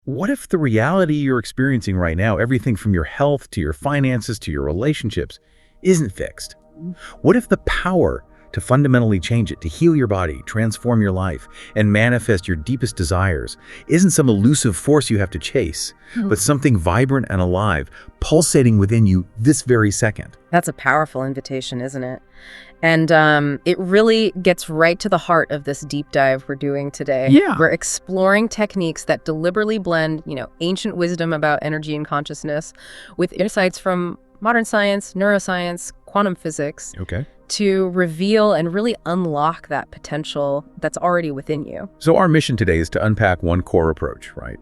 what if the reality you're experiencing right now, everything from your health to your finances to your relationships, isn't fixed? What if the power to fundamentally change it, to heal your body, transform your life, and manifest your deepest desires isn't some elusive force you have to chase, but something vibrant and alive, pulsating within you this very second? That's a powerful invitation, isn't it? And it really gets right to the heart of this deep dive we're doing today. Yeah. We're exploring techniques that deliberately blend, ancient wisdom about energy and consciousness with insights from modern science, neuroscience, quantum physics, to reveal and really unlock that potential that's already within you. So our mission today is to unpack one core approach, right?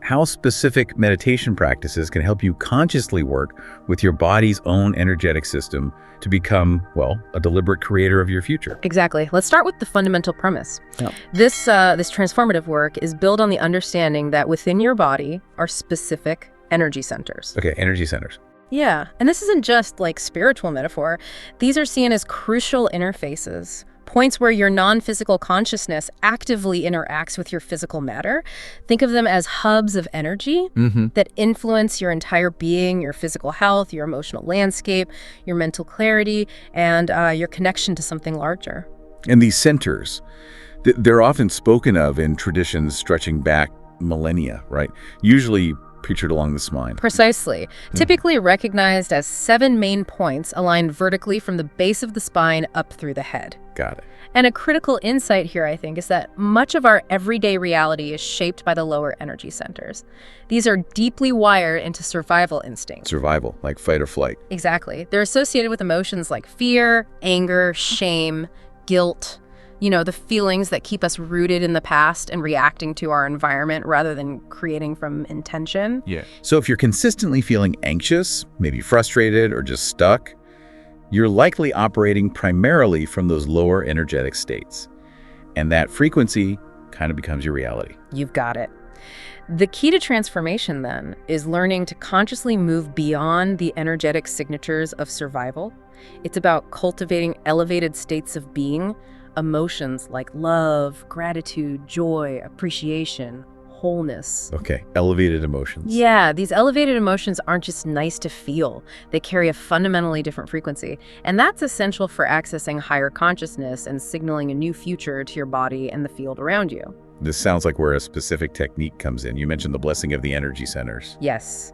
How specific meditation practices can help you consciously work with your body's own energetic system to become, well, a deliberate creator of your future. Exactly. Let's start with the fundamental premise. Yeah. This transformative work is built on the understanding that within your body are specific energy centers. Okay, energy centers. Yeah, and this isn't just like spiritual metaphor. These are seen as crucial interfaces, points where your non-physical consciousness actively interacts with your physical matter. Think of them as hubs of energy that influence your entire being, your physical health, your emotional landscape, your mental clarity, and your connection to something larger. And these centers, they're often spoken of in traditions stretching back millennia, right? Usually pictured along the spine. Precisely. Typically recognized as 7 main points aligned vertically from the base of the spine up through the head. Got it. And a critical insight here, I think, is that much of our everyday reality is shaped by the lower energy centers. These are deeply wired into survival instincts. Survival, like fight or flight. Exactly. They're associated with emotions like fear, anger, shame, guilt, the feelings that keep us rooted in the past and reacting to our environment rather than creating from intention. Yeah. So if you're consistently feeling anxious, maybe frustrated, or just stuck, you're likely operating primarily from those lower energetic states. And that frequency kind of becomes your reality. You've got it. The key to transformation, then, is learning to consciously move beyond the energetic signatures of survival. It's about cultivating elevated states of being, emotions like love, gratitude, joy, appreciation, wholeness. Okay, elevated emotions. Yeah, these elevated emotions aren't just nice to feel. They carry a fundamentally different frequency. And that's essential for accessing higher consciousness and signaling a new future to your body and the field around you. This sounds like where a specific technique comes in. You mentioned the blessing of the energy centers. Yes.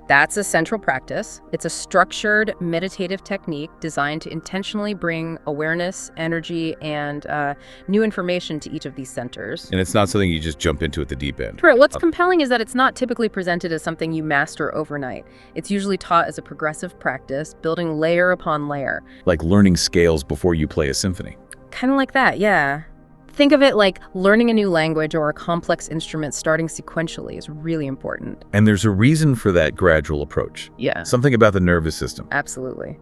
That's a central practice. It's a structured meditative technique designed to intentionally bring awareness, energy, and new information to each of these centers. And it's not something you just jump into at the deep end. Right. What's compelling is that it's not typically presented as something you master overnight. It's usually taught as a progressive practice, building layer upon layer. Like learning scales before you play a symphony. Kind of like that, yeah. Think of it like learning a new language or a complex instrument starting sequentially is really important. And there's a reason for that gradual approach. Yeah. Something about the nervous system. Absolutely.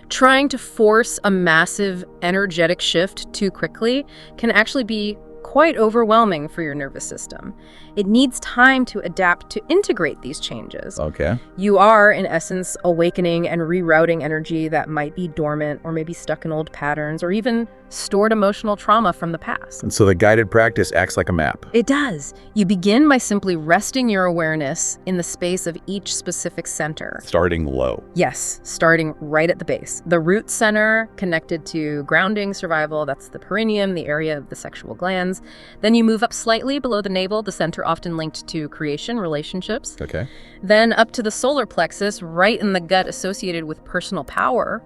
Trying to force a massive energetic shift too quickly can actually be quite overwhelming for your nervous system. It needs time to adapt to integrate these changes. Okay. You are, in essence, awakening and rerouting energy that might be dormant or maybe stuck in old patterns or even stored emotional trauma from the past. And so the guided practice acts like a map. It does. You begin by simply resting your awareness in the space of each specific center. Starting low. Yes, starting right at the base. The root center connected to grounding, survival, that's the perineum, the area of the sexual glands. Then you move up slightly below the navel, the center often linked to creation, relationships. Okay. Then up to the solar plexus, right in the gut associated with personal power,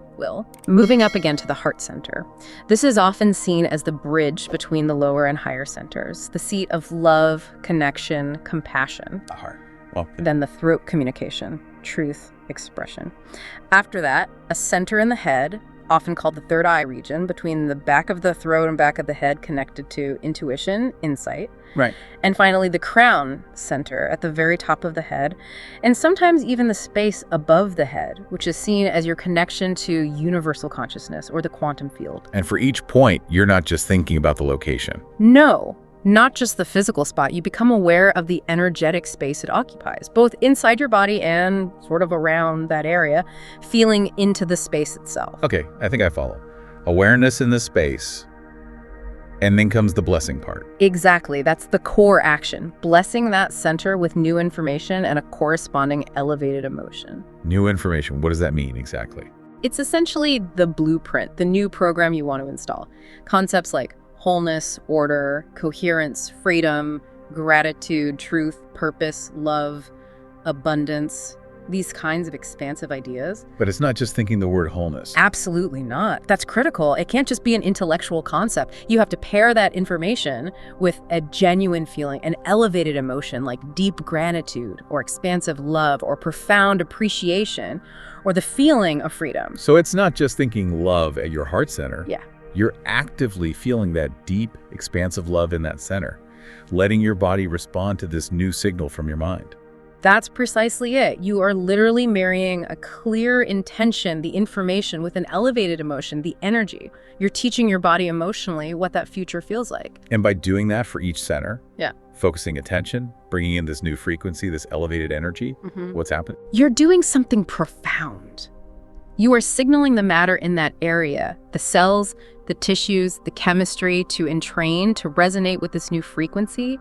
moving up again to the heart center. This is often seen as the bridge between the lower and higher centers, the seat of love, connection, compassion. The heart. Well, Then the throat, communication, truth, expression. After that, a center in the head, often called the third eye region, between the back of the throat and back of the head, connected to intuition, insight. right. And finally, the crown center at the very top of the head, and sometimes even the space above the head, which is seen as your connection to universal consciousness or the quantum field. And for each point, you're not just thinking about the location. No, not just the physical spot. You become aware of the energetic space it occupies, both inside your body and sort of around that area, feeling into the space itself. Okay, I think I follow. Awareness in the space, And then comes the blessing part. Exactly. That's the core action. Blessing that center with new information and a corresponding elevated emotion. New information. What does that mean exactly? It's essentially the blueprint, the new program you want to install. Concepts like wholeness, order, coherence, freedom, gratitude, truth, purpose, love, abundance, these kinds of expansive ideas. But it's not just thinking the word wholeness. Absolutely not. That's critical. It can't just be an intellectual concept. You have to pair that information with a genuine feeling, an elevated emotion like deep gratitude or expansive love or profound appreciation or the feeling of freedom. So it's not just thinking love at your heart center. Yeah. You're actively feeling that deep, expansive love in that center, letting your body respond to this new signal from your mind. That's precisely it. You are literally marrying a clear intention, the information, with an elevated emotion, the energy. You're teaching your body emotionally what that future feels like. And by doing that for each center, Yeah. focusing attention, bringing in this new frequency, this elevated energy, what's happening? You're doing something profound. You are signaling the matter in that area, the cells, the tissues, the chemistry to entrain, to resonate with this new frequency.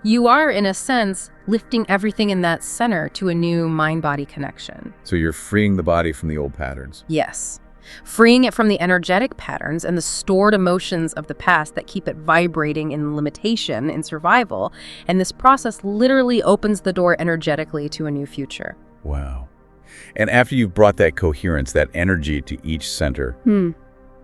You are, in a sense, lifting everything in that center to a new mind-body connection. So you're freeing the body from the old patterns. Yes. Freeing it from the energetic patterns and the stored emotions of the past that keep it vibrating in limitation, in survival. And this process literally opens the door energetically to a new future. Wow. And after you've brought that coherence, that energy to each center,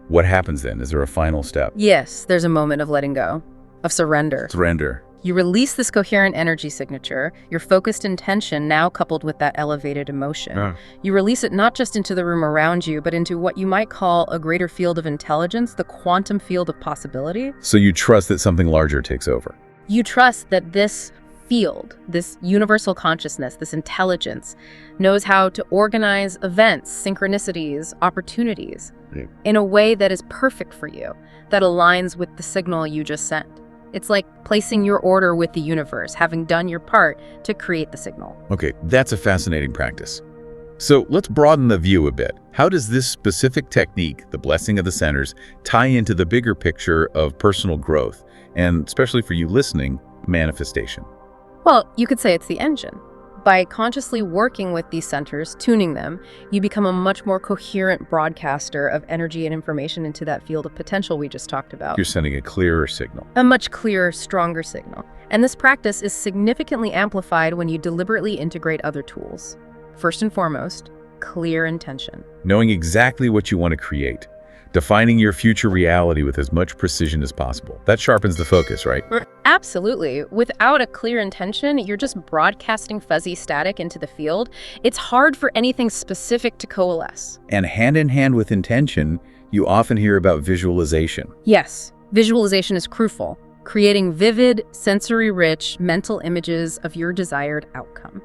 what happens then? Is there a final step? Yes, there's a moment of letting go, of surrender. Surrender. You release this coherent energy signature, your focused intention now coupled with that elevated emotion. You release it not just into the room around you, but into what you might call a greater field of intelligence, the quantum field of possibility. So you trust that something larger takes over. You trust that this field, this universal consciousness, this intelligence, knows how to organize events, synchronicities, opportunities in a way that is perfect for you, that aligns with the signal you just sent. It's like placing your order with the universe, having done your part to create the signal. Okay, that's a fascinating practice. So let's broaden the view a bit. How does this specific technique, the blessing of the centers, tie into the bigger picture of personal growth, and especially for you listening, manifestation? Well, you could say it's the engine. By consciously working with these centers, tuning them, you become a much more coherent broadcaster of energy and information into that field of potential we just talked about. You're sending a clearer signal. A much clearer, stronger signal. And this practice is significantly amplified when you deliberately integrate other tools. First and foremost, clear intention. Knowing exactly what you want to create. Defining your future reality with as much precision as possible. That sharpens the focus, right? Absolutely. Without a clear intention, you're just broadcasting fuzzy static into the field. It's hard for anything specific to coalesce. And hand in hand with intention, you often hear about visualization. Yes, visualization is crucial, creating vivid, sensory-rich mental images of your desired outcome.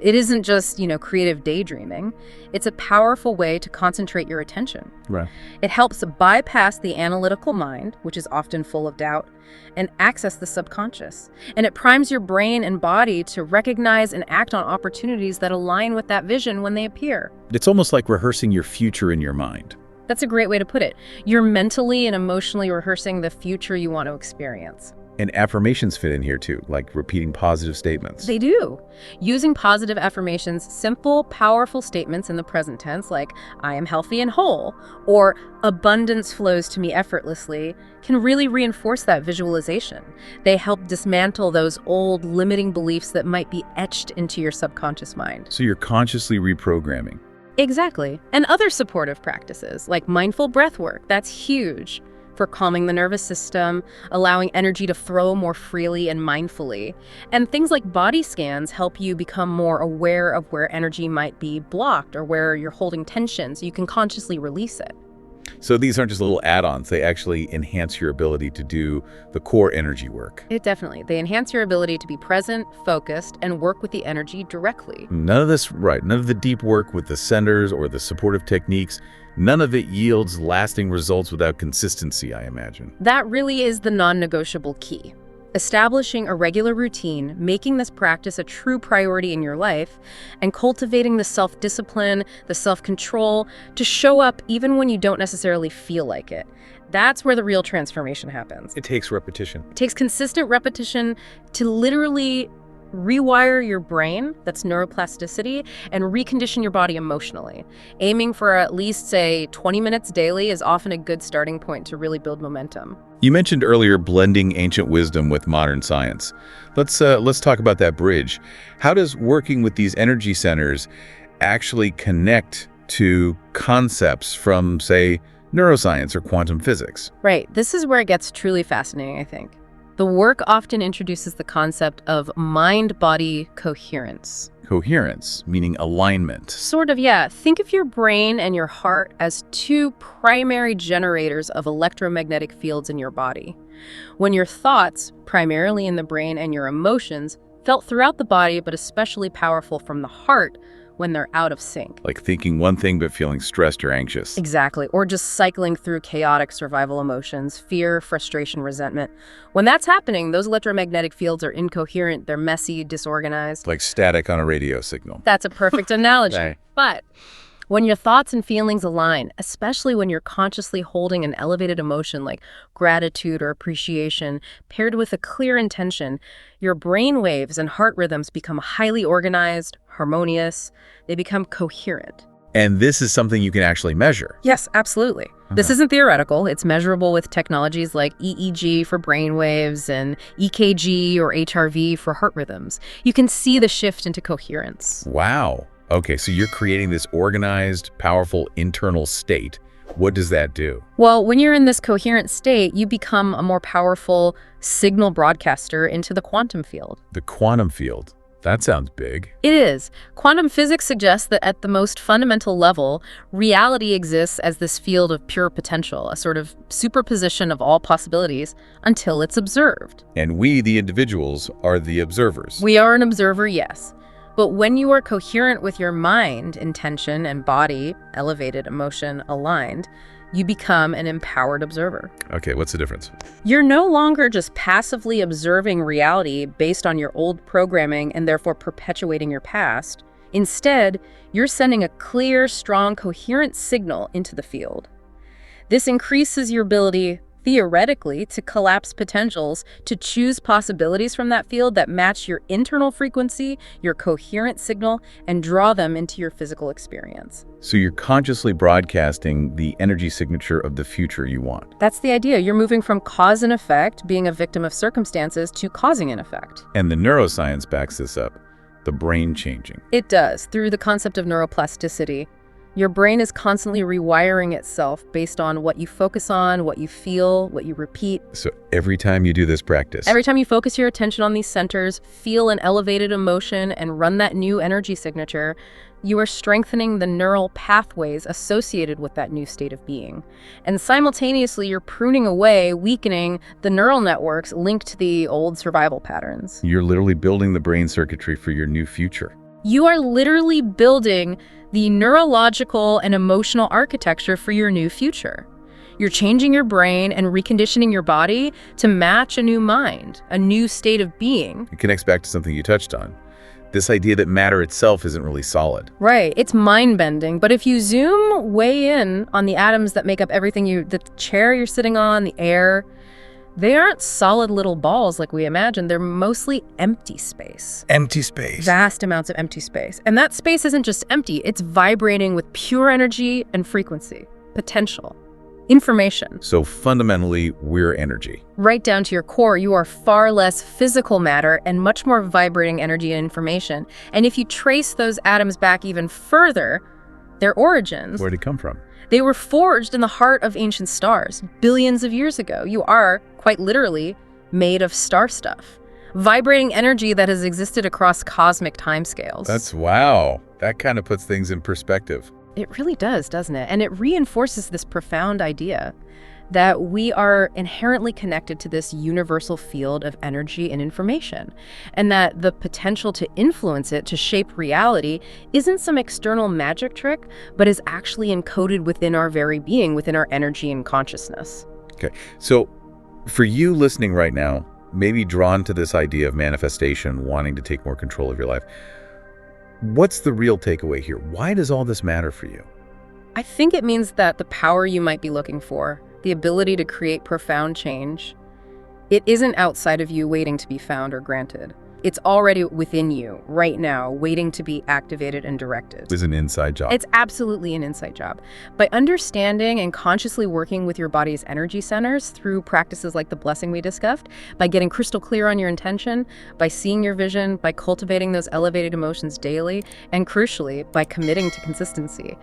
It isn't just, creative daydreaming. It's a powerful way to concentrate your attention. Right. It helps bypass the analytical mind, which is often full of doubt, and access the subconscious. And it primes your brain and body to recognize and act on opportunities that align with that vision when they appear. It's almost like rehearsing your future in your mind. That's a great way to put it. You're mentally and emotionally rehearsing the future you want to experience. And affirmations fit in here too, like repeating positive statements. They do. Using positive affirmations, simple, powerful statements in the present tense like, I am healthy and whole, or abundance flows to me effortlessly, can really reinforce that visualization. They help dismantle those old limiting beliefs that might be etched into your subconscious mind. So you're consciously reprogramming. Exactly. And other supportive practices like mindful breath work, that's huge for calming the nervous system, allowing energy to flow more freely and mindfully. And things like body scans help you become more aware of where energy might be blocked or where you're holding tension so you can consciously release it. So these aren't just little add-ons, they actually enhance your ability to do the core energy work. They enhance your ability to be present, focused, and work with the energy directly. None of the deep work with the centers or the supportive techniques, none of it yields lasting results without consistency, I imagine. That really is the non-negotiable key. Establishing a regular routine, making this practice a true priority in your life, and cultivating the self-discipline, the self-control to show up even when you don't necessarily feel like it. That's where the real transformation happens. It takes repetition. It takes consistent repetition to literally rewire your brain, that's neuroplasticity, and recondition your body emotionally. Aiming for at least, say, 20 minutes daily is often a good starting point to really build momentum. You mentioned earlier blending ancient wisdom with modern science. Let's talk about that bridge. How does working with these energy centers actually connect to concepts from, say, neuroscience or quantum physics? Right. This is where it gets truly fascinating, I think. The work often introduces the concept of mind-body coherence. Coherence, meaning alignment. Sort of, yeah. Think of your brain and your heart as two primary generators of electromagnetic fields in your body. When your thoughts, primarily in the brain, and your emotions, felt throughout the body, but especially powerful from the heart, when they're out of sync. Like thinking one thing but feeling stressed or anxious. Exactly. Or just cycling through chaotic survival emotions, fear, frustration, resentment. When that's happening, those electromagnetic fields are incoherent, they're messy, disorganized. Like static on a radio signal. That's a perfect analogy. Right. But when your thoughts and feelings align, especially when you're consciously holding an elevated emotion like gratitude or appreciation, paired with a clear intention, your brain waves and heart rhythms become highly organized, harmonious, they become coherent. And this is something you can actually measure. Yes, absolutely. This isn't theoretical. It's measurable with technologies like EEG for brain waves and EKG or HRV for heart rhythms. You can see the shift into coherence. Wow. Okay, so you're creating this organized, powerful internal state. What does that do? Well, when you're in this coherent state, you become a more powerful signal broadcaster into the quantum field. The quantum field. That sounds big. It is. Quantum physics suggests that at the most fundamental level, reality exists as this field of pure potential, a sort of superposition of all possibilities until it's observed. And we, the individuals, are the observers. We are an observer, yes. But when you are coherent with your mind, intention, and body, elevated emotion aligned, you become an empowered observer. Okay, what's the difference? You're no longer just passively observing reality based on your old programming and therefore perpetuating your past. Instead, you're sending a clear, strong, coherent signal into the field. This increases your ability, theoretically, to collapse potentials, to choose possibilities from that field that match your internal frequency, your coherent signal, and draw them into your physical experience. So you're consciously broadcasting the energy signature of the future you want. That's the idea. You're moving from cause and effect, being a victim of circumstances, to causing an effect. And the neuroscience backs this up. The brain changing. It does, through the concept of neuroplasticity. Your brain is constantly rewiring itself based on what you focus on, what you feel, what you repeat. So every time you do this practice. Every time you focus your attention on these centers, feel an elevated emotion, and run that new energy signature, you are strengthening the neural pathways associated with that new state of being. And simultaneously, you're pruning away, weakening the neural networks linked to the old survival patterns. You're literally building the brain circuitry for your new future. You are literally building the neurological and emotional architecture for your new future. You're changing your brain and reconditioning your body to match a new mind, a new state of being. It connects back to something you touched on. This idea that matter itself isn't really solid. Right, it's mind-bending, but if you zoom way in on the atoms that make up everything the chair you're sitting on, the air, they aren't solid little balls like we imagine. They're mostly empty space. Empty space. Vast amounts of empty space. And that space isn't just empty, it's vibrating with pure energy and frequency, potential, information. So fundamentally, we're energy. Right down to your core, you are far less physical matter and much more vibrating energy and information. And if you trace those atoms back even further, their origins, Where'd it come from? they were forged in the heart of ancient stars billions of years ago. You are, quite literally, made of star stuff. Vibrating energy that has existed across cosmic timescales. Wow. That kind of puts things in perspective. It really does, doesn't it? And it reinforces this profound idea that we are inherently connected to this universal field of energy and information, and that the potential to influence it, to shape reality, isn't some external magic trick, but is actually encoded within our very being, within our energy and consciousness. Okay, so for you listening right now, maybe drawn to this idea of manifestation, wanting to take more control of your life, what's the real takeaway here? Why does all this matter for you? I think it means that the power you might be looking for the ability to create profound change, it isn't outside of you waiting to be found or granted. It's already within you right now, waiting to be activated and directed. It's an inside job. It's absolutely an inside job. By understanding and consciously working with your body's energy centers through practices like the blessing we discussed, by getting crystal clear on your intention, by seeing your vision, by cultivating those elevated emotions daily, and crucially, by committing to consistency,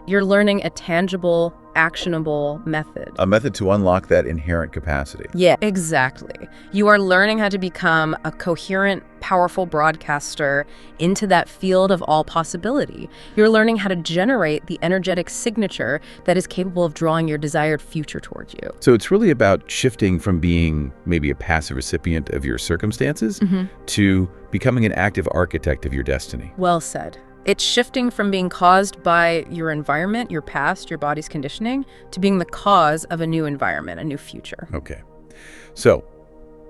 you're learning a tangible, actionable method. A method to unlock that inherent capacity. Yeah, exactly. You are learning how to become a coherent, powerful broadcaster into that field of all possibility. You're learning how to generate the energetic signature that is capable of drawing your desired future towards you. So it's really about shifting from being maybe a passive recipient of your circumstances to becoming an active architect of your destiny. Well said. It's shifting from being caused by your environment, your past, your body's conditioning, to being the cause of a new environment, a new future. Okay. So,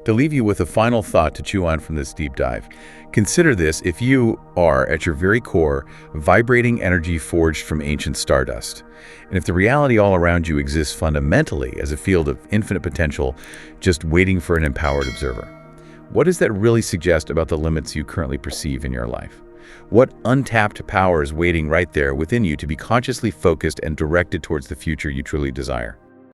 to leave you with a final thought to chew on from this deep dive, consider this: if you are, at your very core, vibrating energy forged from ancient stardust, and if the reality all around you exists fundamentally as a field of infinite potential, just waiting for an empowered observer, what does that really suggest about the limits you currently perceive in your life? What untapped power is waiting right there within you to be consciously focused and directed towards the future you truly desire?